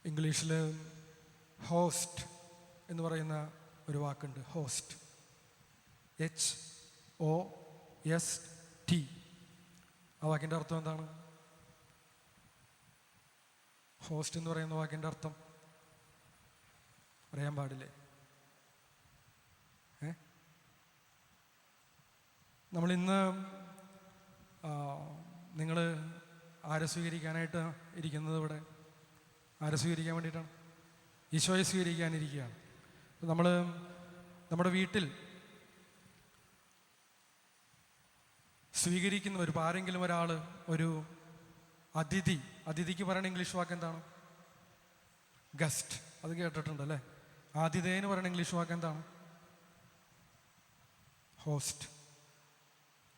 ഇംഗ്ലീഷിൽ ഹോസ്റ്റ് എന്ന് പറയുന്ന ഒരു വാക്കുണ്ട്. Host, HOST. ആ വാക്കിൻ്റെ അർത്ഥം എന്താണ്? ഹോസ്റ്റ് എന്ന് പറയുന്ന വാക്കിൻ്റെ അർത്ഥം അറിയാൻ പാടില്ലേ? നമ്മളിന്ന് നിങ്ങൾ ആരെ സ്വീകരിക്കാനായിട്ട് ഇരിക്കുന്നത്? ഇവിടെ ആരെ സ്വീകരിക്കാൻ വേണ്ടിയിട്ടാണ്? ഈശോയെ സ്വീകരിക്കാനിരിക്കുകയാണ്. നമ്മൾ നമ്മുടെ വീട്ടിൽ സ്വീകരിക്കുന്നവർ, ഇപ്പോൾ ആരെങ്കിലും ഒരാൾ ഒരു അതിഥിക്ക് പറയുന്ന ഇംഗ്ലീഷ് വാക്ക് എന്താണ്? ഗസ്റ്റ്. അത് കേട്ടിട്ടുണ്ടല്ലേ? ആതിഥേയന് പറയുന്ന ഇംഗ്ലീഷ് വാക്ക് എന്താണ്? ഹോസ്റ്റ്.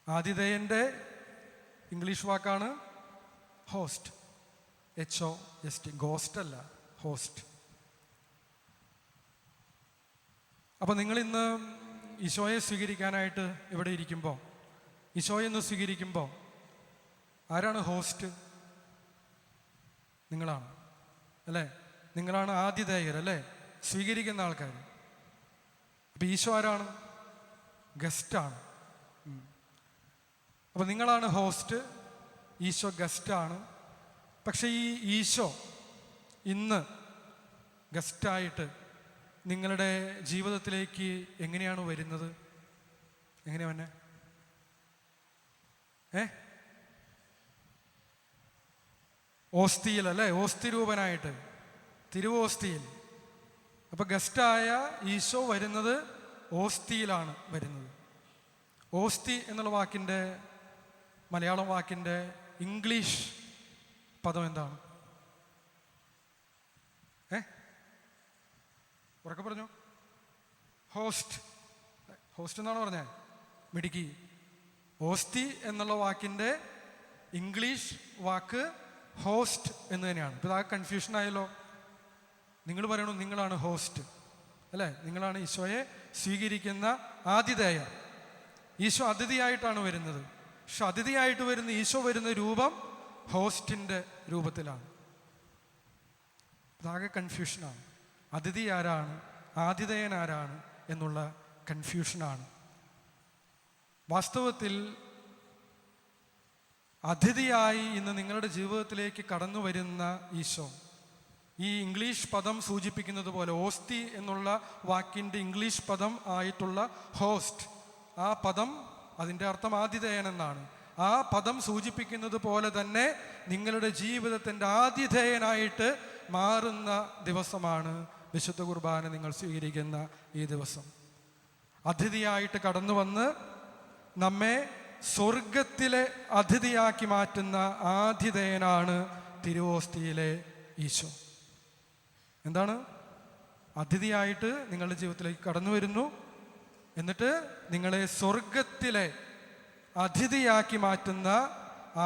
ആതിഥേയൻ്റെ ഇംഗ്ലീഷ് വാക്കാണ് ഹോസ്റ്റ്, HOST. ഗോസ്റ്റ് അല്ല, ഹോസ്റ്റ്. അപ്പം നിങ്ങളിന്ന് ഈശോയെ സ്വീകരിക്കാനായിട്ട് ഇവിടെ ഇരിക്കുമ്പോൾ, ഈശോയെ ഒന്ന് സ്വീകരിക്കുമ്പോൾ ആരാണ് ഹോസ്റ്റ്? നിങ്ങളാണ് അല്ലേ? നിങ്ങളാണ് ആതിഥേയർ അല്ലേ? സ്വീകരിക്കുന്ന ആൾക്കാർ. അപ്പം ഈശോ ആരാണ്? ഗസ്റ്റാണ്. അപ്പം നിങ്ങളാണ് ഹോസ്റ്റ്, ഈശോ ഗസ്റ്റാണ്. പക്ഷെ ഈ ഈശോ ഇന്ന് ഗസ്റ്റായിട്ട് നിങ്ങളുടെ ജീവിതത്തിലേക്ക് എങ്ങനെയാണ് വരുന്നത്? എങ്ങനെയാ വന്നെ? ഓസ്തിയിൽ അല്ലേ? ഓസ്തി രൂപനായിട്ട്, തിരുവോസ്തിയിൽ. അപ്പം ഗസ്റ്റായ ഈശോ വരുന്നത് ഓസ്തിയിലാണ് വരുന്നത്. ഓസ്തി എന്നുള്ള വാക്കിൻ്റെ, മലയാളം വാക്കിൻ്റെ ഇംഗ്ലീഷ് പദം എന്താണ്? ഉറക്കെ പറഞ്ഞു. ഹോസ്റ്റ്. ഹോസ്റ്റ് എന്നാണ് പറഞ്ഞത്. മിടുക്കി. ഓസ്തി എന്നുള്ള വാക്കിൻ്റെ ഇംഗ്ലീഷ് വാക്ക് ഹോസ്റ്റ് എന്ന് തന്നെയാണ്. ഇപ്പം ആ കൺഫ്യൂഷൻ ആയല്ലോ. നിങ്ങൾ പറയണു നിങ്ങളാണ് ഹോസ്റ്റ് അല്ലേ? നിങ്ങളാണ് ഈശോയെ സ്വീകരിക്കുന്ന ആതിഥേയർ. ഈശോ അതിഥിയായിട്ടാണ് വരുന്നത്. പക്ഷെ അതിഥിയായിട്ട് വരുന്ന ഈശോ വരുന്ന രൂപം ഹോസ്റ്റിൻ്റെ രൂപത്തിലാണ്. അതാകെ കൺഫ്യൂഷനാണ്. അതിഥി ആരാണ്, ആതിഥേയൻ ആരാണ് എന്നുള്ള കൺഫ്യൂഷനാണ്. വാസ്തവത്തിൽ അതിഥിയായി ഇന്ന് നിങ്ങളുടെ ജീവിതത്തിലേക്ക് കടന്നു വരുന്ന ഈശോ, ഈ ഇംഗ്ലീഷ് പദം സൂചിപ്പിക്കുന്നത് പോലെ, ഓസ്തി എന്നുള്ള വാക്കിൻ്റെ ഇംഗ്ലീഷ് പദം ആയിട്ടുള്ള ഹോസ്റ്റ്, ആ പദം അതിൻ്റെ അർത്ഥം ആതിഥേയൻ എന്നാണ്. ആ പദം സൂചിപ്പിക്കുന്നത് പോലെ തന്നെ നിങ്ങളുടെ ജീവിതത്തിൻ്റെ ആതിഥേയനായിട്ട് മാറുന്ന ദിവസമാണ് വിശുദ്ധ കുർബാന നിങ്ങൾ സ്വീകരിക്കുന്ന ഈ ദിവസം. അതിഥിയായിട്ട് കടന്നു വന്ന് നമ്മെ സ്വർഗത്തിലെ അതിഥിയാക്കി മാറ്റുന്ന ആതിഥേയനാണ് തിരുവോസ്തിയിലെ ഈശോ. എന്താണ്? അതിഥിയായിട്ട് നിങ്ങളുടെ ജീവിതത്തിലേക്ക് കടന്നു വരുന്നു, എന്നിട്ട് നിങ്ങളെ സ്വർഗത്തിലെ അതിഥിയാക്കി മാറ്റുന്ന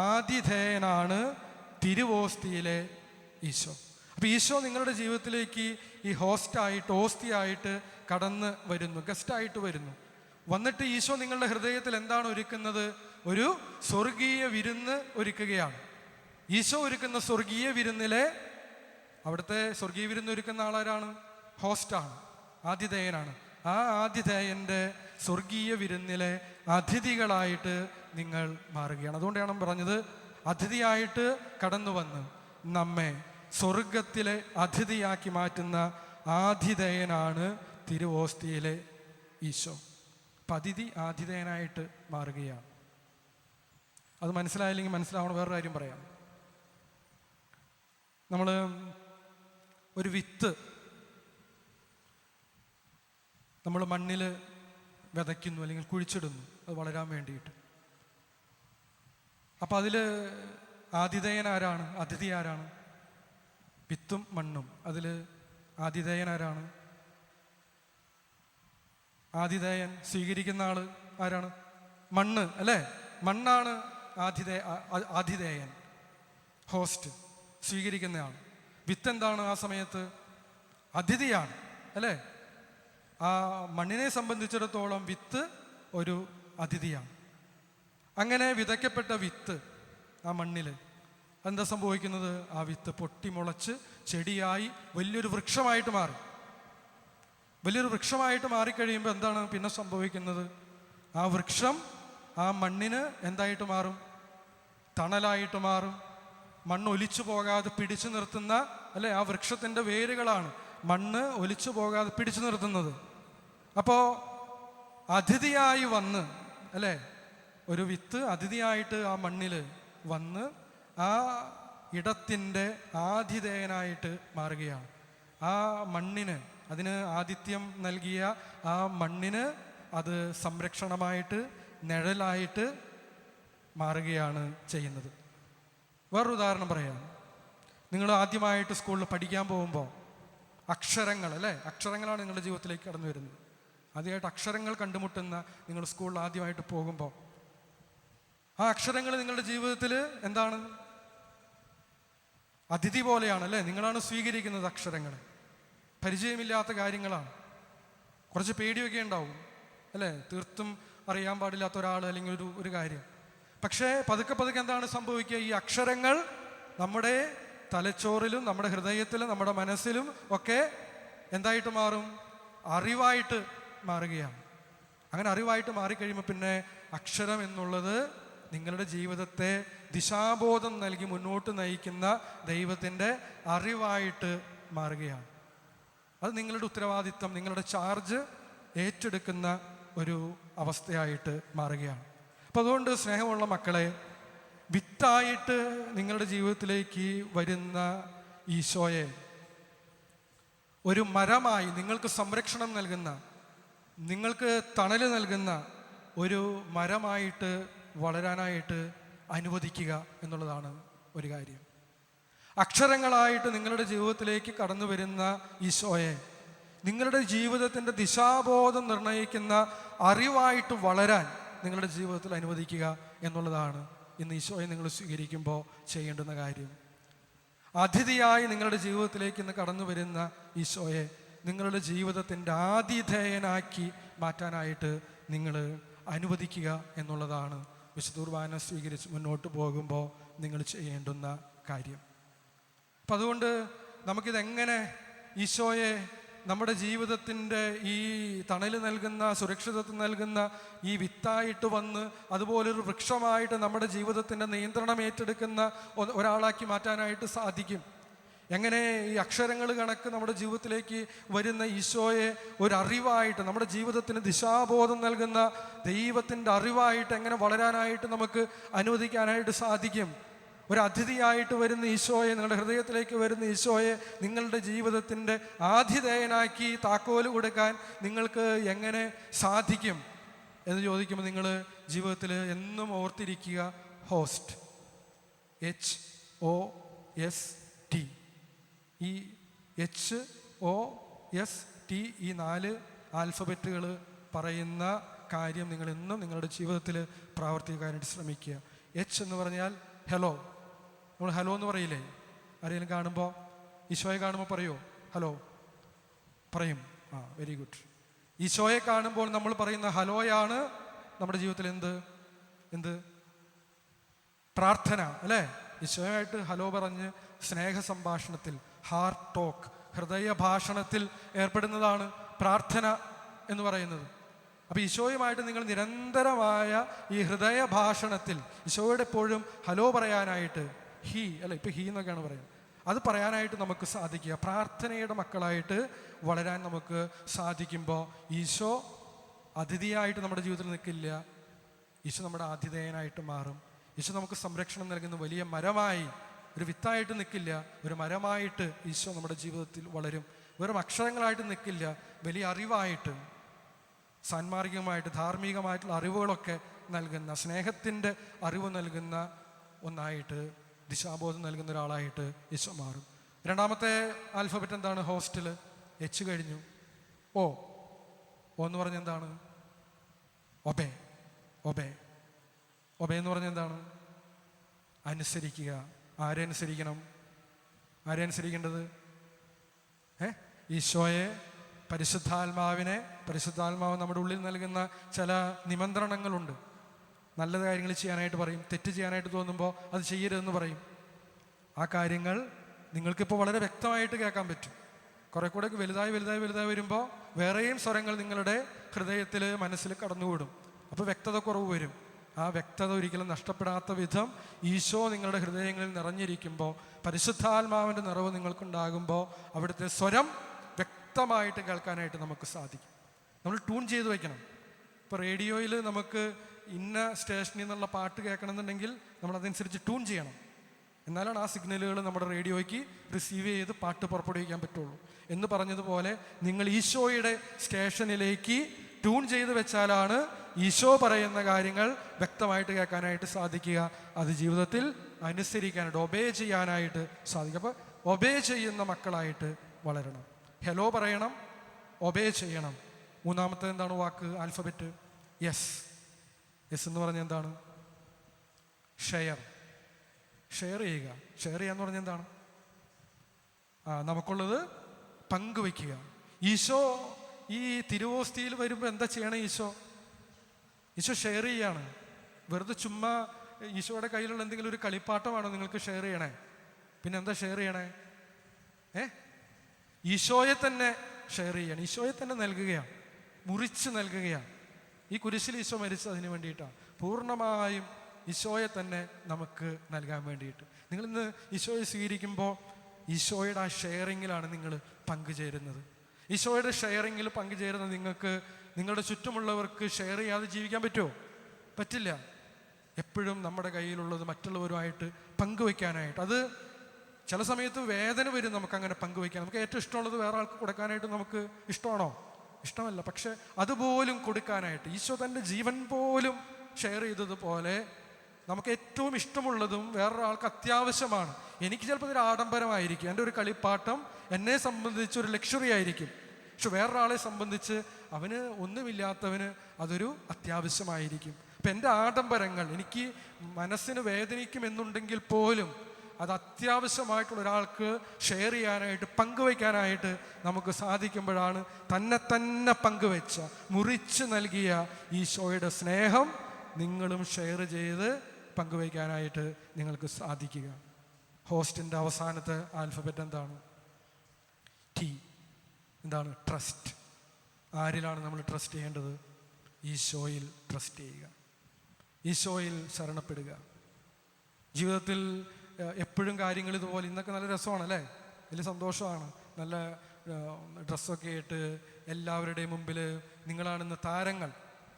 ആതിഥേയനാണ് തിരുവോസ്തിയിലെ ഈശോ. അപ്പം ഈശോ നിങ്ങളുടെ ജീവിതത്തിലേക്ക് ഈ ഹോസ്റ്റായിട്ട്, ഓസ്തിയായിട്ട് കടന്ന് വരുന്നു, ഗസ്റ്റായിട്ട് വരുന്നു. വന്നിട്ട് ഈശോ നിങ്ങളുടെ ഹൃദയത്തിൽ എന്താണ് ഒരുക്കുന്നത്? ഒരു സ്വർഗീയ വിരുന്ന് ഒരുക്കുകയാണ്. ഈശോ ഒരുക്കുന്ന സ്വർഗീയ വിരുന്നിലെ, അവിടുത്തെ സ്വർഗീയ വിരുന്ന് ഒരുക്കുന്ന ആളാരാണ്? ഹോസ്റ്റാണ്, ആതിഥേയനാണ്. ആ ആതിഥേയൻ്റെ സ്വർഗീയ വിരുന്നിലെ അതിഥികളായിട്ട് നിങ്ങൾ മാറുകയാണ്. അതുകൊണ്ടാണ് പറഞ്ഞത്, അതിഥിയായിട്ട് കടന്നു വന്ന് നമ്മെ സ്വർഗത്തിലെ അതിഥിയാക്കി മാറ്റുന്ന ആതിഥേയനാണ് തിരുവോസ്തിയിലെ ഈശോ. അതിഥി ആതിഥേയനായിട്ട് മാറുകയാണ്. അത് മനസ്സിലായില്ലെങ്കിൽ മനസ്സിലാവണം. വേറൊരു കാര്യം പറയാം. നമ്മൾ ഒരു വിത്ത് നമ്മൾ മണ്ണിൽ വിതയ്ക്കുന്നു അല്ലെങ്കിൽ കുഴിച്ചിടുന്നു, അത് വളരാൻ വേണ്ടിയിട്ട്. അപ്പം അതിൽ ആതിഥേയൻ ആരാണ്? അതിഥി ആരാണ്? വിത്തും മണ്ണും. അതിൽ ആതിഥേയൻ ആരാണ്? ആതിഥേയൻ സ്വീകരിക്കുന്ന ആള് ആരാണ്? മണ്ണ് അല്ലേ? മണ്ണാണ് ആതിഥേയൻ, ഹോസ്റ്റ്, സ്വീകരിക്കുന്നയാൾ. വിത്ത് എന്താണ് ആ സമയത്ത്? അതിഥിയാണ് അല്ലേ? ആ മണ്ണിനെ സംബന്ധിച്ചിടത്തോളം വിത്ത് ഒരു അതിഥിയാണ്. അങ്ങനെ വിതയ്ക്കപ്പെട്ട വിത്ത് ആ മണ്ണിൽ എന്താ സംഭവിക്കുന്നത്? ആ വിത്ത് പൊട്ടിമുളച്ച് ചെടിയായി വലിയൊരു വൃക്ഷമായിട്ട് മാറി. വലിയൊരു വൃക്ഷമായിട്ട് മാറിക്കഴിയുമ്പോൾ എന്താണ് പിന്നെ സംഭവിക്കുന്നത്? ആ വൃക്ഷം ആ മണ്ണിന് എന്തായിട്ട് മാറും? തണലായിട്ട് മാറും. മണ്ണ് ഒലിച്ചു പോകാതെ പിടിച്ചു നിർത്തുന്ന, അല്ലെ, ആ വൃക്ഷത്തിൻ്റെ വേരുകളാണ് മണ്ണ് ഒലിച്ചു പോകാതെ പിടിച്ചു നിർത്തുന്നത്. അപ്പോൾ അതിഥിയായി വന്ന്, അല്ലേ, ഒരു വിത്ത് അതിഥിയായിട്ട് ആ മണ്ണിൽ വന്ന് ആ ഇടത്തിൻ്റെ ആതിഥേയനായിട്ട് മാറുകയാണ്. ആ മണ്ണിന്, അതിന് ആതിഥ്യം നൽകിയ ആ മണ്ണിന് അത് സംരക്ഷണമായിട്ട്, നിഴലായിട്ട് മാറുകയാണ് ചെയ്യുന്നത്. വേറൊരു ഉദാഹരണം പറയാം. നിങ്ങൾ ആദ്യമായിട്ട് സ്കൂളിൽ പഠിക്കാൻ പോകുമ്പോൾ അക്ഷരങ്ങൾ, അല്ലേ, അക്ഷരങ്ങളാണ് നിങ്ങളുടെ ജീവിതത്തിലേക്ക് കടന്നു വരുന്നത്. ആദ്യമായിട്ട് അക്ഷരങ്ങൾ കണ്ടുമുട്ടുന്ന നിങ്ങൾ സ്കൂളിൽ ആദ്യമായിട്ട് പോകുമ്പോൾ ആ അക്ഷരങ്ങൾ നിങ്ങളുടെ ജീവിതത്തിൽ എന്താണ്? അതിഥി പോലെയാണ്, അല്ലേ? നിങ്ങളാണ് സ്വീകരിക്കുന്നത് അക്ഷരങ്ങളെ. പരിചയമില്ലാത്ത കാര്യങ്ങളാണ്. കുറച്ച് പേടിയൊക്കെ ഉണ്ടാവും, അല്ലേ? തീർത്തും അറിയാൻ പാടില്ലാത്ത ഒരാൾ അല്ലെങ്കിൽ ഒരു കാര്യം. പക്ഷേ പതുക്കെ പതുക്കെ എന്താണ് സംഭവിക്കുക? ഈ അക്ഷരങ്ങൾ നമ്മുടെ തലച്ചോറിലും നമ്മുടെ ഹൃദയത്തിലും നമ്മുടെ മനസ്സിലും ഒക്കെ എന്തായിട്ട് മാറും? അറിവായിട്ട് മാറുകയാണ്. അങ്ങനെ അറിവായിട്ട് മാറിക്കഴിയുമ്പോൾ പിന്നെ അക്ഷരം എന്നുള്ളത് നിങ്ങളുടെ ജീവിതത്തെ ദിശാബോധം നൽകി മുന്നോട്ട് നയിക്കുന്ന ദൈവത്തിൻ്റെ അറിവായിട്ട് മാറുകയാണ്. അത് നിങ്ങളുടെ ഉത്തരവാദിത്തം, നിങ്ങളുടെ ചാർജ് ഏറ്റെടുക്കുന്ന ഒരു അവസ്ഥയായിട്ട് മാറുകയാണ്. അപ്പം അതുകൊണ്ട് സ്നേഹമുള്ള മക്കളെ, വിത്തായിട്ട് നിങ്ങളുടെ ജീവിതത്തിലേക്ക് വരുന്ന ഈശോയെ ഒരു മരമായി, നിങ്ങൾക്ക് സംരക്ഷണം നൽകുന്ന, നിങ്ങൾക്ക് തണൽ നൽകുന്ന ഒരു മരമായിട്ട് വളരാനായിട്ട് അനുവദിക്കുക എന്നുള്ളതാണ് ഒരു കാര്യം. അക്ഷരങ്ങളായിട്ട് നിങ്ങളുടെ ജീവിതത്തിലേക്ക് കടന്നു വരുന്ന ഈശോയെ നിങ്ങളുടെ ജീവിതത്തിൻ്റെ ദിശാബോധം നിർണ്ണയിക്കുന്ന അറിവായിട്ട് വളരാൻ നിങ്ങളുടെ ജീവിതത്തിൽ അനുവദിക്കുക എന്നുള്ളതാണ് ഇന്ന് ഈശോയെ നിങ്ങൾ സ്വീകരിക്കുമ്പോൾ ചെയ്യേണ്ടുന്ന കാര്യം. അതിഥിയായി നിങ്ങളുടെ ജീവിതത്തിലേക്ക് ഇന്ന് കടന്നു വരുന്ന ഈശോയെ നിങ്ങളുടെ ജീവിതത്തിൻ്റെ ആതിഥേയനാക്കി മാറ്റാനായിട്ട് നിങ്ങൾ അനുവദിക്കുക എന്നുള്ളതാണ് വിശുദ്ധ കുർബാന സ്വീകരിച്ച് മുന്നോട്ട് പോകുമ്പോൾ നിങ്ങൾ ചെയ്യേണ്ടുന്ന കാര്യം. അപ്പം അതുകൊണ്ട് നമുക്കിതെങ്ങനെ ഈശോയെ നമ്മുടെ ജീവിതത്തിൻ്റെ ഈ തണൽ നൽകുന്ന, സുരക്ഷിതത്വം നൽകുന്ന ഈ വിത്തായിട്ട് വന്ന് അതുപോലൊരു വൃക്ഷമായിട്ട് നമ്മുടെ ജീവിതത്തിൻ്റെ നിയന്ത്രണം ഏറ്റെടുക്കുന്ന ഒരാളാക്കി മാറ്റാനായിട്ട് സാധിക്കും? എങ്ങനെ ഈ അക്ഷരങ്ങൾ കണക്ക് നമ്മുടെ ജീവിതത്തിലേക്ക് വരുന്ന ഈശോയെ ഒരു അറിവായിട്ട്, നമ്മുടെ ജീവിതത്തിന് ദിശാബോധം നൽകുന്ന ദൈവത്തിൻ്റെ അറിവായിട്ട് എങ്ങനെ വളരാനായിട്ട് നമുക്ക് അനുവദിക്കാനായിട്ട് സാധിക്കും? ഒരു അതിഥിയായിട്ട് വരുന്ന ഈശോയെ, നിങ്ങളുടെ ഹൃദയത്തിലേക്ക് വരുന്ന ഈശോയെ നിങ്ങളുടെ ജീവിതത്തിൻ്റെ ആതിഥേയനാക്കി താക്കോല് കൊടുക്കാൻ നിങ്ങൾക്ക് എങ്ങനെ സാധിക്കും എന്ന് ചോദിക്കുമ്പോൾ നിങ്ങൾ ജീവിതത്തിൽ എന്നും ഓർത്തിരിക്കുക, ഹോസ്റ്റ്, HOST. ഈ HOST, ഈ 4 ആൽഫബറ്റുകൾ പറയുന്ന കാര്യം നിങ്ങൾ എന്നും നിങ്ങളുടെ ജീവിതത്തിൽ പ്രാവർത്തിക്കാനായിട്ട് ശ്രമിക്കുക. H എന്ന് പറഞ്ഞാൽ ഹലോ. നമ്മൾ ഹലോ എന്ന് പറയില്ലേ? ആരെങ്കിലും കാണുമ്പോൾ, ഈശോയെ കാണുമ്പോൾ പറയുമോ ഹലോ? പറയും. Very good. ഈശോയെ കാണുമ്പോൾ നമ്മൾ പറയുന്ന ഹലോയാണ് നമ്മുടെ ജീവിതത്തിൽ എന്ത് പ്രാർത്ഥന, അല്ലേ? ഈശോയായിട്ട് ഹലോ പറഞ്ഞ് സ്നേഹ സംഭാഷണത്തിൽ, ഹാർട്ട് ടോക്ക്, ഹൃദയ ഭാഷണത്തിൽ ഏർപ്പെടുന്നതാണ് പ്രാർത്ഥന എന്ന് പറയുന്നത്. അപ്പോൾ ഈശോയുമായിട്ട് നിങ്ങൾ നിരന്തരമായ ഈ ഹൃദയ ഭാഷണത്തിൽ ഈശോയോട് എപ്പോഴും ഹലോ പറയാനായിട്ട്, ഹീ, അല്ല, ഇപ്പം ഹീ എന്നൊക്കെയാണ് പറയുന്നത്, അത് പറയാനായിട്ട് നമുക്ക് സാധിക്കുക. പ്രാർത്ഥനയുടെ മക്കളായിട്ട് വളരാൻ നമുക്ക് സാധിക്കുമ്പോൾ ഈശോ അതിഥിയായിട്ട് നമ്മുടെ ജീവിതത്തിൽ നിൽക്കില്ല, ഈശോ നമ്മുടെ ആതിഥേയനായിട്ട് മാറും. ഈശോ നമുക്ക് സംരക്ഷണം നൽകുന്ന വലിയ മരമായി, ഒരു വിത്തായിട്ട് നിൽക്കില്ല, ഒരു മരമായിട്ട് ഈശോ നമ്മുടെ ജീവിതത്തിൽ വളരും. വെറും അക്ഷരങ്ങളായിട്ട് നിൽക്കില്ല, വലിയ അറിവായിട്ട്, സാൻമാർഗികമായിട്ട്, ധാർമ്മികമായിട്ടുള്ള അറിവുകളൊക്കെ നൽകുന്ന, സ്നേഹത്തിൻ്റെ അറിവ് നൽകുന്ന ഒന്നായിട്ട്, ദിശാബോധം നൽകുന്ന ഒരാളായിട്ട് ഈശോ മാറും. രണ്ടാമത്തെ ആൽഫബറ്റ് എന്താണ്? ഹോസ്റ്റിൽ H കഴിഞ്ഞു. O എന്ന് പറഞ്ഞ എന്താണ്? ഒബേ. ഒബേ എന്ന് പറഞ്ഞ എന്താണ്? അനുസരിക്കുക. ആരെ അനുസരിക്കണം? ആരെ അനുസരിക്കേണ്ടത്? ഈശോയെ, പരിശുദ്ധാത്മാവ് നമ്മുടെ ഉള്ളിൽ നൽകുന്ന ചില നിമന്ത്രണങ്ങളുണ്ട്. നല്ല കാര്യങ്ങൾ ചെയ്യാനായിട്ട് പറയും, തെറ്റ് ചെയ്യാനായിട്ട് തോന്നുമ്പോൾ അത് ചെയ്യരുതെന്ന് പറയും. ആ കാര്യങ്ങൾ നിങ്ങൾക്കിപ്പോൾ വളരെ വ്യക്തമായിട്ട് കേൾക്കാൻ പറ്റും. കുറെ കൂടെ വലുതായി വരുമ്പോൾ വേറെയും സ്വരങ്ങൾ നിങ്ങളുടെ ഹൃദയത്തിൽ മനസ്സിൽ കടന്നുകൂടും. അപ്പോൾ വ്യക്തത കുറവ് വരും. ആ വ്യക്തത ഒരിക്കലും നഷ്ടപ്പെടാത്ത വിധം ഈശോ നിങ്ങളുടെ ഹൃദയങ്ങളിൽ നിറഞ്ഞിരിക്കുമ്പോൾ, പരിശുദ്ധാത്മാവിൻ്റെ നിറവ് നിങ്ങൾക്കുണ്ടാകുമ്പോൾ അവിടുത്തെ സ്വരം വ്യക്തമായിട്ട് കേൾക്കാനായിട്ട് നമുക്ക് സാധിക്കും. നമ്മൾ ട്യൂൺ ചെയ്ത് വയ്ക്കണം. ഇപ്പോൾ റേഡിയോയിൽ നമുക്ക് ഇന്ന സ്റ്റേഷനിൽ നിന്നുള്ള പാട്ട് കേൾക്കണമെന്നുണ്ടെങ്കിൽ നമ്മളതനുസരിച്ച് ട്യൂൺ ചെയ്യണം. എന്നാലാണ് ആ സിഗ്നലുകൾ നമ്മുടെ റേഡിയോയ്ക്ക് റിസീവ് ചെയ്ത് പാട്ട് പുറപ്പെടുവിക്കാൻ പറ്റുള്ളൂ. എന്ന് പറഞ്ഞതുപോലെ നിങ്ങൾ ഈശോയുടെ സ്റ്റേഷനിലേക്ക് ട്യൂൺ ചെയ്ത് വെച്ചാലാണ് ഈശോ പറയുന്ന കാര്യങ്ങൾ വ്യക്തമായിട്ട് കേൾക്കാനായിട്ട് സാധിക്കുക. അത് ജീവിതത്തിൽ അനുസരിക്കാനായിട്ട്, ഒബേ ചെയ്യാനായിട്ട് സാധിക്കും. അപ്പോൾ ഒബേ ചെയ്യുന്ന മക്കളായിട്ട് വളരണം. ഹലോ പറയണം, ഒബേ ചെയ്യണം. മൂന്നാമത്തെ എന്താണ് വാക്ക്? Alphabet yes. യെസ് എന്ന് പറഞ്ഞാൽ എന്താണ്? ഷെയർ. ഷെയർ ചെയ്യുക. ഷെയർ ചെയ്യാന്ന് പറഞ്ഞാൽ എന്താണ്? നമുക്കുള്ളത് പങ്കുവയ്ക്കുക. ഈശോ ഈ തിരുവോസ്തിയിൽ വരുമ്പോൾ എന്താ ചെയ്യണേ? ഈശോ ഷെയർ ചെയ്യാണ്. വെറുതെ ചുമ്മാ ഈശോയുടെ കയ്യിലുള്ള എന്തെങ്കിലും ഒരു കളിപ്പാട്ടമാണോ നിങ്ങൾക്ക് ഷെയർ ചെയ്യണേ? പിന്നെ എന്താ ഷെയർ ചെയ്യണേ? ഈശോയെ തന്നെ ഷെയർ ചെയ്യണം. ഈശോയെ തന്നെ നൽകുകയാണ്, മുറിച്ച് നൽകുകയാണ്. ഈ കുരിശിൽ ഈശോ മരിച്ചത് അതിന് വേണ്ടിയിട്ടാണ്. പൂർണ്ണമായും ഈശോയെ തന്നെ നമുക്ക് നൽകാൻ വേണ്ടിയിട്ട്. നിങ്ങളിന്ന് ഈശോയെ സ്വീകരിക്കുമ്പോൾ ഈശോയുടെ ആ ഷെയറിങ്ങിലാണ് നിങ്ങൾ പങ്കുചേരുന്നത്. ഈശോയുടെ ഷെയറിങ്ങിൽ പങ്കുചേരുന്ന നിങ്ങൾക്ക് നിങ്ങളുടെ ചുറ്റുമുള്ളവർക്ക് ഷെയർ ചെയ്യാതെ ജീവിക്കാൻ പറ്റുമോ? പറ്റില്ല. എപ്പോഴും നമ്മുടെ കയ്യിലുള്ളത് മറ്റുള്ളവരുമായിട്ട് പങ്കുവയ്ക്കാനായിട്ട്. അത് ചില സമയത്ത് വേദന വരും നമുക്കങ്ങനെ പങ്കുവയ്ക്കാൻ. നമുക്ക് ഏറ്റവും ഇഷ്ടമുള്ളത് വേറെ ആൾക്ക് കൊടുക്കാനായിട്ട് നമുക്ക് ഇഷ്ടമാണോ? ഇഷ്ടമല്ല. പക്ഷെ അതുപോലും കൊടുക്കാനായിട്ട് ഈശോ തൻ്റെ ജീവൻ പോലും ഷെയർ ചെയ്തതുപോലെ നമുക്ക് ഏറ്റവും ഇഷ്ടമുള്ളതും വേറൊരാൾക്ക് അത്യാവശ്യമാണ്. എനിക്ക് ചിലപ്പോൾ ഇതൊരു ആഡംബരമായിരിക്കും, എൻ്റെ ഒരു കളിപ്പാട്ടം എന്നെ സംബന്ധിച്ച് ഒരു ലക്ഷറി ആയിരിക്കും. പക്ഷെ വേറൊരാളെ സംബന്ധിച്ച് അവന് ഒന്നുമില്ലാത്തവന് അതൊരു അത്യാവശ്യമായിരിക്കും. അപ്പം എൻ്റെ ആഡംബരങ്ങൾ എനിക്ക് മനസ്സിന് വേദനിക്കുമെന്നുണ്ടെങ്കിൽ പോലും അത് അത്യാവശ്യമായിട്ടുള്ള ഒരാൾക്ക് ഷെയർ ചെയ്യാനായിട്ട്, പങ്കുവയ്ക്കാനായിട്ട് നമുക്ക് സാധിക്കുമ്പോഴാണ് തന്നെ പങ്കുവെച്ച, മുറിച്ച് നൽകിയ ഈശോയുടെ സ്നേഹം നിങ്ങളും ഷെയർ ചെയ്ത് പങ്കുവയ്ക്കാനായിട്ട് നിങ്ങൾക്ക് സാധിക്കുക. ഹോസ്റ്റിൻ്റെ അവസാനത്തെ ആൽഫബറ്റ് എന്താണ്? ടി. എന്താണ്? ട്രസ്റ്റ്. ആരിലാണ് നമ്മൾ ട്രസ്റ്റ് ചെയ്യേണ്ടത്? ഈശോയിൽ ട്രസ്റ്റ് ചെയ്യുക, ഈശോയിൽ ശരണപ്പെടുക. ജീവിതത്തിൽ എപ്പോഴും കാര്യങ്ങൾ ഇതുപോലെ, ഇന്നൊക്കെ നല്ല രസമാണ് അല്ലേ, വലിയ സന്തോഷമാണ്. നല്ല ഡ്രസ്സൊക്കെ ഇട്ട് എല്ലാവരുടെയും മുമ്പിൽ നിങ്ങളാണിന്ന് താരങ്ങൾ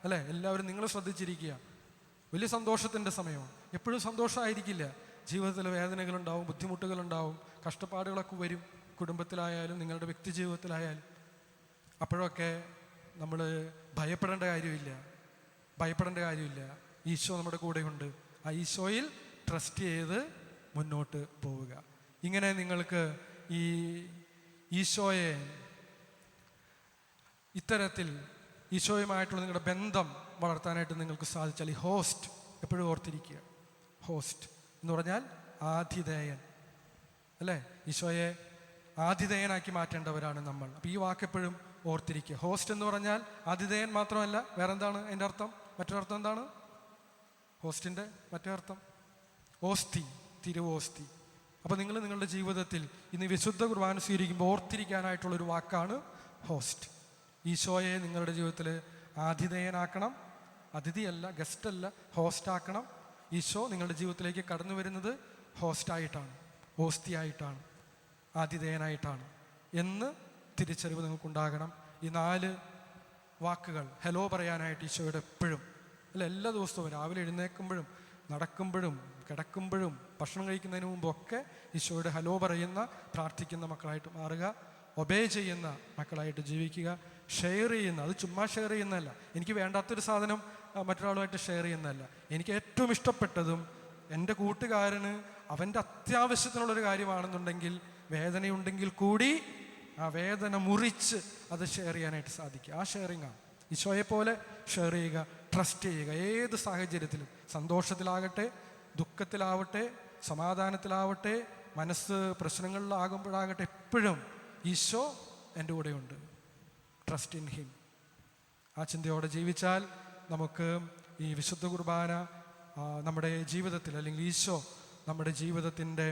അല്ലേ, എല്ലാവരും നിങ്ങളെ ശ്രദ്ധിച്ചിരിക്കുക. വലിയ സന്തോഷത്തിൻ്റെ സമയമാണ്. എപ്പോഴും സന്തോഷമായിരിക്കില്ല. ജീവിതത്തിൽ വേദനകളുണ്ടാവും, ബുദ്ധിമുട്ടുകളുണ്ടാവും, കഷ്ടപ്പാടുകളൊക്കെ വരും. കുടുംബത്തിലായാലും നിങ്ങളുടെ വ്യക്തി ജീവിതത്തിലായാലും. അപ്പോഴൊക്കെ നമ്മൾ ഭയപ്പെടേണ്ട കാര്യമില്ല. ഈശോ നമ്മുടെ കൂടെയുണ്ട്. ആ ഈശോയിൽ ട്രസ്റ്റ് ചെയ്ത് മുന്നോട്ട് പോവുക. ഇങ്ങനെ നിങ്ങൾക്ക് ഈ ഈശോയെ ഇത്തരത്തിൽ ഈശോയുമായിട്ടുള്ള നിങ്ങളുടെ ബന്ധം വളർത്താനായിട്ട് നിങ്ങൾക്ക് സാധിച്ചാൽ, ഈ ഹോസ്റ്റ് എപ്പോഴും ഓർത്തിരിക്കുക. ഹോസ്റ്റ് എന്ന് പറഞ്ഞാൽ ആതിഥേയൻ അല്ലേ. ഈശോയെ ആതിഥേയനാക്കി മാറ്റേണ്ടവരാണ് നമ്മൾ. അപ്പോൾ ഈ വാക്കെപ്പോഴും ഓർത്തിരിക്കുക. ഹോസ്റ്റ് എന്ന് പറഞ്ഞാൽ ആതിഥേയൻ മാത്രമല്ല, വേറെന്താണ് അതിൻ്റെ അർത്ഥം? മറ്റൊരർത്ഥം എന്താണ് ഹോസ്റ്റിൻ്റെ മറ്റേ അർത്ഥം? ഓസ്തി, തിരുവോസ്തി. അപ്പോൾ നിങ്ങൾ നിങ്ങളുടെ ജീവിതത്തിൽ ഇന്ന് വിശുദ്ധ കുർബാന സ്വീകരിക്കുമ്പോൾ ഓർത്തിരിക്കാനായിട്ടുള്ളൊരു വാക്കാണ് ഹോസ്റ്റ്. ഈശോയെ നിങ്ങളുടെ ജീവിതത്തിൽ ആതിഥേയനാക്കണം. അതിഥിയല്ല, ഗസ്റ്റല്ല, ഹോസ്റ്റാക്കണം. ഈശോ നിങ്ങളുടെ ജീവിതത്തിലേക്ക് കടന്നു വരുന്നത് ഹോസ്റ്റായിട്ടാണ്, ഓസ്തിയായിട്ടാണ്, ആതിഥേയനായിട്ടാണ് എന്ന് തിരിച്ചറിവ് നിങ്ങൾക്കുണ്ടാകണം. ഈ 4 വാക്കുകൾ ഹലോ പറയാനായിട്ട് ഈശോയുടെ എപ്പോഴും അല്ല, എല്ലാ ദിവസവും രാവിലെ എഴുന്നേൽക്കുമ്പോഴും നടക്കുമ്പോഴും കിടക്കുമ്പോഴും ഭക്ഷണം കഴിക്കുന്നതിന് മുമ്പൊക്കെ ഈശോയുടെ ഹലോ പറയുന്ന, പ്രാർത്ഥിക്കുന്ന മക്കളായിട്ട് മാറുക. ഒബേ ചെയ്യുന്ന മക്കളായിട്ട് ജീവിക്കുക. ഷെയർ ചെയ്യുന്ന, അത് ചുമ്മാ ഷെയർ ചെയ്യുന്നതല്ല, എനിക്ക് വേണ്ടാത്തൊരു സാധനം മറ്റൊരാളുമായിട്ട് ഷെയർ ചെയ്യുന്നതല്ല. എനിക്ക് ഏറ്റവും ഇഷ്ടപ്പെട്ടതും എൻ്റെ കൂട്ടുകാരന് അവൻ്റെ അത്യാവശ്യത്തിനുള്ളൊരു കാര്യമാണെന്നുണ്ടെങ്കിൽ, വേദനയുണ്ടെങ്കിൽ കൂടി ആ വേദന മുറിച്ച് അത് ഷെയർ ചെയ്യാനായിട്ട് സാധിക്കുക. ആ ഷെയറിങ്ങാണ്. ഈശോയെ പോലെ ഷെയർ ചെയ്യുക, ട്രസ്റ്റ് ചെയ്യുക. ഏത് സാഹചര്യത്തിലും, സന്തോഷത്തിലാകട്ടെ, ദുഃഖത്തിലാവട്ടെ, സമാധാനത്തിലാവട്ടെ, മനസ്സ് പ്രശ്നങ്ങളിലാകുമ്പോഴാകട്ടെ, എപ്പോഴും ഈശോ എൻ്റെ കൂടെയുണ്ട്. Trust in him. ആ ചിന്തയോടെ ജീവിച്ചാൽ നമുക്ക് ഈ വിശുദ്ധ കുർബാന നമ്മുടെ ജീവിതത്തിൽ, അല്ലെങ്കിൽ ഈശോ നമ്മുടെ ജീവിതത്തിൻ്റെ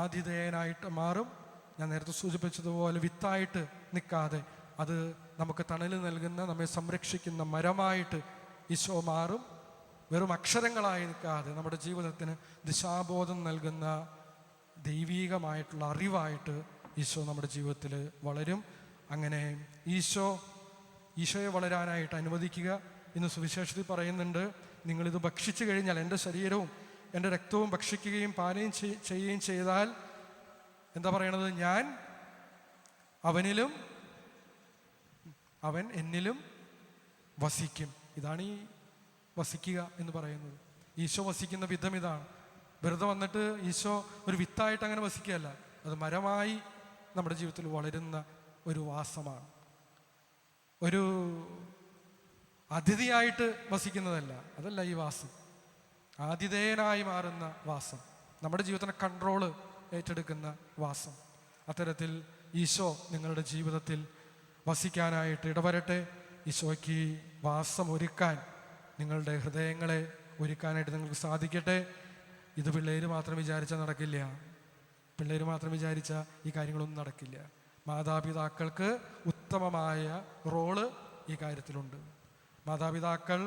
ആതിഥേയനായിട്ട് മാറും. ഞാൻ നേരത്തെ സൂചിപ്പിച്ചതുപോലെ വിത്തായിട്ട് നിൽക്കാതെ അത് നമുക്ക് തണൽ നൽകുന്ന, നമ്മെ സംരക്ഷിക്കുന്ന മരമായിട്ട് ഈശോ മാറും. വെറും അക്ഷരങ്ങളായി നിൽക്കാതെ നമ്മുടെ ജീവിതത്തിന് ദിശാബോധം നൽകുന്ന ദൈവീകമായിട്ടുള്ള അറിവായിട്ട് ഈശോ നമ്മുടെ ജീവിതത്തിൽ വളരും. അങ്ങനെ ഈശോയെ വളരാനായിട്ട് അനുവദിക്കുക. ഇന്ന് സുവിശേഷത്തിൽ പറയുന്നുണ്ട്, നിങ്ങളിത് ഭക്ഷിച്ചു കഴിഞ്ഞാൽ, എൻ്റെ ശരീരവും എൻ്റെ രക്തവും ഭക്ഷിക്കുകയും പാനീയം ചെയ്യുകയും ചെയ്താൽ എന്താ പറയണത്? ഞാൻ അവനിലും അവൻ എന്നിലും വസിക്കും. ഇതാണ് ഈ വസിക്കുക എന്ന് പറയുന്നത്. ഈശോ വസിക്കുന്ന വിധം ഇതാണ്. വെറുതെ വന്നിട്ട് ഈശോ ഒരു വിത്തായിട്ട് അങ്ങനെ വസിക്കുകയല്ല, അത് മരമായി നമ്മുടെ ജീവിതത്തിൽ വളരുന്ന ഒരു വാസമാണ്. ഒരു അതിഥിയായിട്ട് വസിക്കുന്നതല്ല, അതല്ല ഈ വാസം. ആതിഥേയനായി മാറുന്ന വാസം, നമ്മുടെ ജീവിതത്തിൻ്റെ കൺട്രോള് ഏറ്റെടുക്കുന്ന വാസം. അത്തരത്തിൽ ഈശോ നിങ്ങളുടെ ജീവിതത്തിൽ വസിക്കാനായിട്ട് ഇടവരട്ടെ. ഈശോയ്ക്ക് വാസം ഒരുക്കാൻ, നിങ്ങളുടെ ഹൃദയങ്ങളെ ഒരുക്കാനായിട്ട് നിങ്ങൾക്ക് സാധിക്കട്ടെ. ഇത് പിള്ളേർ മാത്രം വിചാരിച്ചാൽ നടക്കില്ല. പിള്ളേർ മാത്രം വിചാരിച്ചാൽ ഈ കാര്യങ്ങളൊന്നും നടക്കില്ല. മാതാപിതാക്കൾക്ക് ഉത്തമമായ റോള് ഈ കാര്യത്തിലുണ്ട്. മാതാപിതാക്കൾ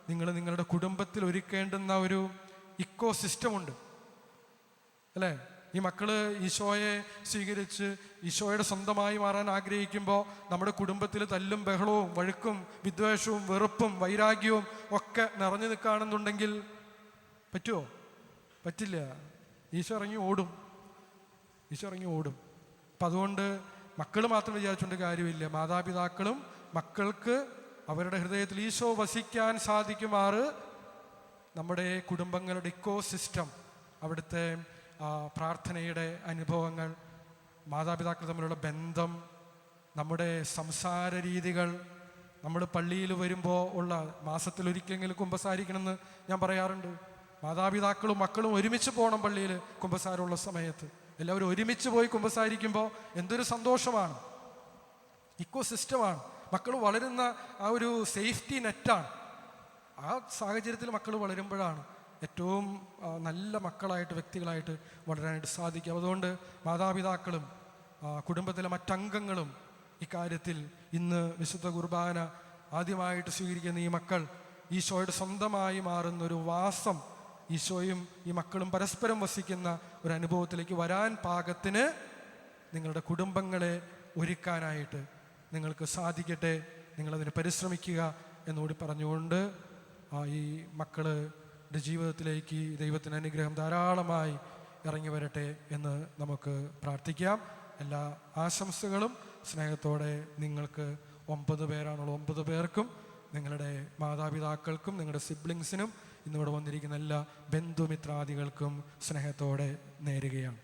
നിങ്ങളുടെ കുടുംബത്തിൽ ഒരുക്കേണ്ടുന്ന ഒരു ഇക്കോ സിസ്റ്റമുണ്ട്, അല്ലേ? ഈ മക്കള് ഈശോയെ സ്വീകരിച്ച് ഈശോയുടെ സ്വന്തമായി മാറാൻ ആഗ്രഹിക്കുമ്പോൾ നമ്മുടെ കുടുംബത്തിൽ തല്ലും ബഹളവും വഴക്കും വിദ്വേഷവും വെറുപ്പും വൈരാഗ്യവും ഒക്കെ നിറഞ്ഞു നിൽക്കുകയാണെന്നുണ്ടെങ്കിൽ പറ്റുമോ? പറ്റില്ല. ഈശോ ഇറങ്ങി ഓടും. അപ്പം അതുകൊണ്ട് മക്കൾ മാത്രം വിചാരിച്ചുകൊണ്ട് കാര്യമില്ല. മാതാപിതാക്കളും മക്കൾക്ക് അവരുടെ ഹൃദയത്തിൽ ഈശോ വസിക്കാൻ സാധിക്കുമാറ് നമ്മുടെ കുടുംബങ്ങളുടെ ഇക്കോ സിസ്റ്റം, അവിടുത്തെ പ്രാർത്ഥനയുടെ അനുഭവങ്ങൾ, മാതാപിതാക്കൾ തമ്മിലുള്ള ബന്ധം, നമ്മുടെ സംസാര രീതികൾ, നമ്മൾ പള്ളിയിൽ വരുമ്പോൾ ഉള്ള മാസത്തിലൊരിക്കലെങ്കിലും കുമ്പസാരിക്കണമെന്ന് ഞാൻ പറയാറുണ്ട്. മാതാപിതാക്കളും മക്കളും ഒരുമിച്ച് പോകണം പള്ളിയിൽ കുമ്പസാരമുള്ള സമയത്ത്. എല്ലാവരും ഒരുമിച്ച് പോയി കുമ്പസാരിക്കുമ്പോൾ എന്തൊരു സന്തോഷമാണ്. ഇക്കോ സിസ്റ്റമാണ്. മക്കൾ വളരുന്ന ആ ഒരു സേഫ്റ്റി നെറ്റാണ്. ആ സാഹചര്യത്തിൽ മക്കൾ വളരുമ്പോഴാണ് ഏറ്റവും നല്ല മക്കളായിട്ട്, വ്യക്തികളായിട്ട് വളരാനായിട്ട് സാധിക്കും. അതുകൊണ്ട് മാതാപിതാക്കളും കുടുംബത്തിലെ മറ്റംഗങ്ങളും ഇക്കാര്യത്തിൽ ഇന്ന് വിശുദ്ധ കുർബാന ആദ്യമായിട്ട് സ്വീകരിക്കുന്ന ഈ മക്കൾ ഈശോയുടെ സ്വന്തമായി മാറുന്ന ഒരു വാസം, ഈശോയും ഈ മക്കളും പരസ്പരം വസിക്കുന്ന ഒരു അനുഭവത്തിലേക്ക് വരാൻ പാകത്തിന് നിങ്ങളുടെ കുടുംബങ്ങളെ ഒരുക്കാനായിട്ട് നിങ്ങൾക്ക് സാധിക്കട്ടെ. നിങ്ങളതിന് പരിശ്രമിക്കുക എന്നുകൂടി പറഞ്ഞുകൊണ്ട് ഈ മക്കളുടെ ജീവിതത്തിലേക്ക് ദൈവത്തിൻ്റെ അനുഗ്രഹം ധാരാളമായി ഇറങ്ങി വരട്ടെ എന്ന് നമുക്ക് പ്രാർത്ഥിക്കാം. എല്ലാ ആശംസകളും സ്നേഹത്തോടെ നിങ്ങൾക്ക് 9 പേരാണുള്ള 9 പേർക്കും, നിങ്ങളുടെ മാതാപിതാക്കൾക്കും, നിങ്ങളുടെ സിബ്ലിങ്സിനും, ഇന്നിവിടെ വന്നിരിക്കുന്ന എല്ലാ ബന്ധുമിത്രാദികൾക്കും സ്നേഹത്തോടെ നേരുകയാണ്.